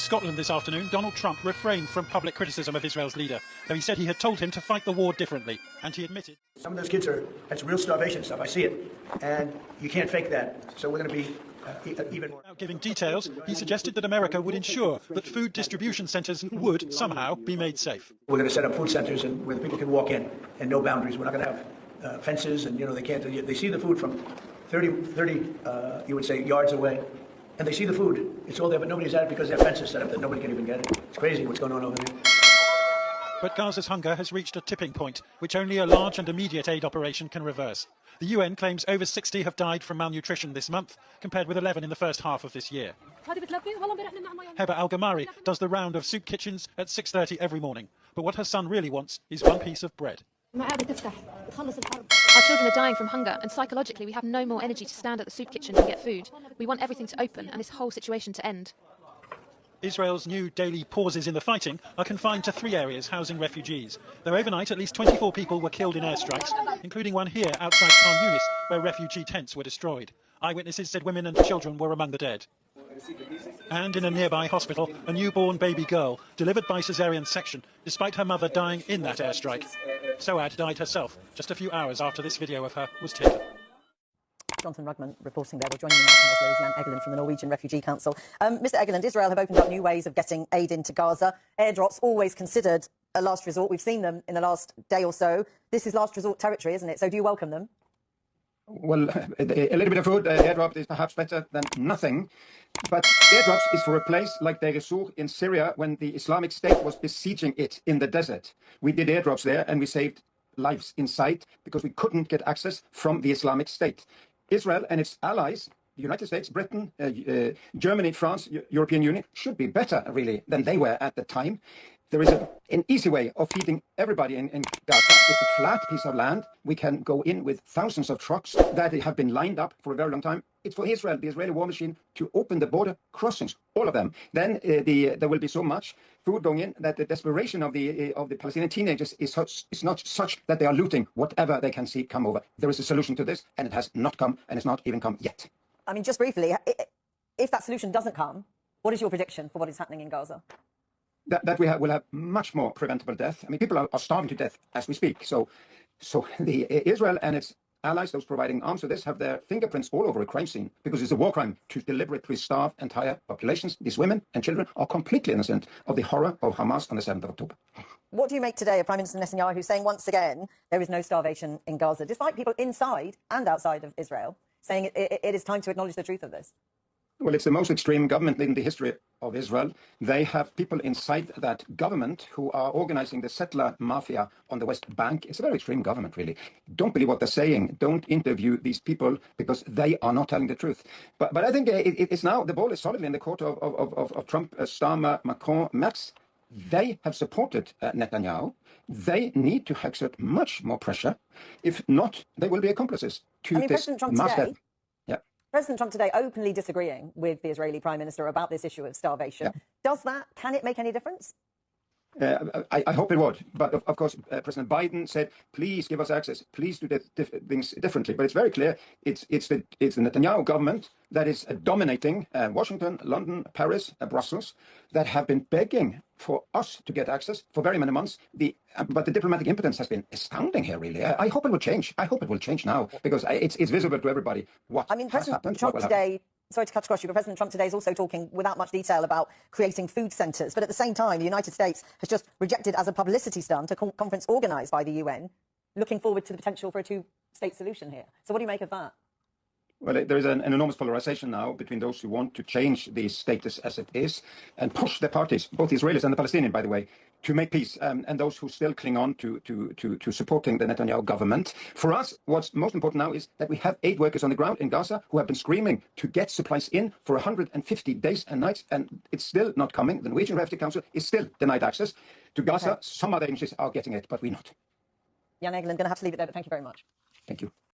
Scotland this afternoon, Donald Trump refrained from public criticism of Israel's leader, though he said he had told him to fight the war differently, and he admitted... Some of those kids that's real starvation stuff, I see it, and you can't fake that, so we're going to be even more... Without giving details, he suggested that America would ensure that food distribution centres would somehow be made safe. We're going to set up food centres where people can walk in and no boundaries. We're not going to have fences, and they can't... They see the food from 30 you would say, yards away, and they see the food. It's all there, but nobody's at it because their fence is set up that nobody can even get it. It's crazy what's going on over there. But Gaza's hunger has reached a tipping point, which only a large and immediate aid operation can reverse. The UN claims over 60 have died from malnutrition this month, compared with 11 in the first half of this year. Heba Al-Gamari does the round of soup kitchens at 6:30 every morning. But what her son really wants is one piece of bread. Our children are dying from hunger, and psychologically we have no more energy to stand at the soup kitchen and get food. We want everything to open and this whole situation to end. Israel's new daily pauses in the fighting are confined to 3 areas housing refugees. Though overnight at least 24 people were killed in airstrikes, including one here outside Khan Yunis, where refugee tents were destroyed. Eyewitnesses said women and children were among the dead. And in a nearby hospital, a newborn baby girl, delivered by caesarean section, despite her mother dying in that airstrike. Soad died herself just a few hours after this video of her was taken. Jonathan Rugman reporting there. We're joining you now from Oslo's Jan Egeland from the Norwegian Refugee Council. Mr Egeland, Israel have opened up new ways of getting aid into Gaza. Airdrops always considered a last resort. We've seen them in the last day or so. This is last resort territory, isn't it? So do you welcome them? Well, a little bit of food, airdrop is perhaps better than nothing. But airdrops is for a place like Deir ez-Zor in Syria when the Islamic State was besieging it in the desert. We did airdrops there and we saved lives inside because we couldn't get access from the Islamic State. Israel and its allies, the United States, Britain, Germany, France, European Union, should be better, really, than they were at the time. There is an easy way of feeding everybody in Gaza. It's a flat piece of land. We can go in with thousands of trucks that have been lined up for a very long time. It's for Israel, the Israeli war machine, to open the border crossings, all of them. Then there will be so much food going in that the desperation of the Palestinian teenagers is not such that they are looting whatever they can see come over. There is a solution to this, and it has not come, and it's not even come yet. I mean, just briefly, if that solution doesn't come, what is your prediction for what is happening in Gaza? That will have much more preventable death. I mean, people are starving to death as we speak. So Israel and its allies, those providing arms for this, have their fingerprints all over a crime scene because it's a war crime to deliberately starve entire populations. These women and children are completely innocent of the horror of Hamas on the 7th of October. What do you make today of Prime Minister Netanyahu saying once again there is no starvation in Gaza, despite people inside and outside of Israel saying it is time to acknowledge the truth of this? Well, it's the most extreme government in the history of Israel. They have people inside that government who are organizing the settler mafia on the West Bank. It's a very extreme government, really. Don't believe what they're saying. Don't interview these people because they are not telling the truth. But I think it's now, the ball is solidly in the court of Trump, Starmer, Macron, Merz. They have supported Netanyahu. They need to exert much more pressure. If not, they will be accomplices to this mass death. President Trump today openly disagreeing with the Israeli Prime Minister about this issue of starvation. Yeah. Can it make any difference? I hope it would. But of course, President Biden said, please give us access. Please do things differently. But it's very clear it's the Netanyahu government that is dominating Washington, London, Paris, Brussels, that have been begging for us to get access for very many months. But the diplomatic impotence has been astounding here, really. I hope it will change. I hope it will change now because it's visible to everybody what has happened. Trump today, sorry to cut across you, but President Trump today is also talking without much detail about creating food centres. But at the same time, the United States has just rejected as a publicity stunt a conference organised by the UN, looking forward to the potential for a two-state solution here. So what do you make of that? Well, there is an enormous polarization now between those who want to change the status as it is and push the parties, both the Israelis and the Palestinians, by the way, to make peace, and those who still cling on to supporting the Netanyahu government. For us, what's most important now is that we have aid workers on the ground in Gaza who have been screaming to get supplies in for 150 days and nights, and it's still not coming. The Norwegian Refugee Council is still denied access to Gaza. Okay. Some other agencies are getting it, but we're not. Jan Egeland, going to have to leave it there, but thank you very much. Thank you.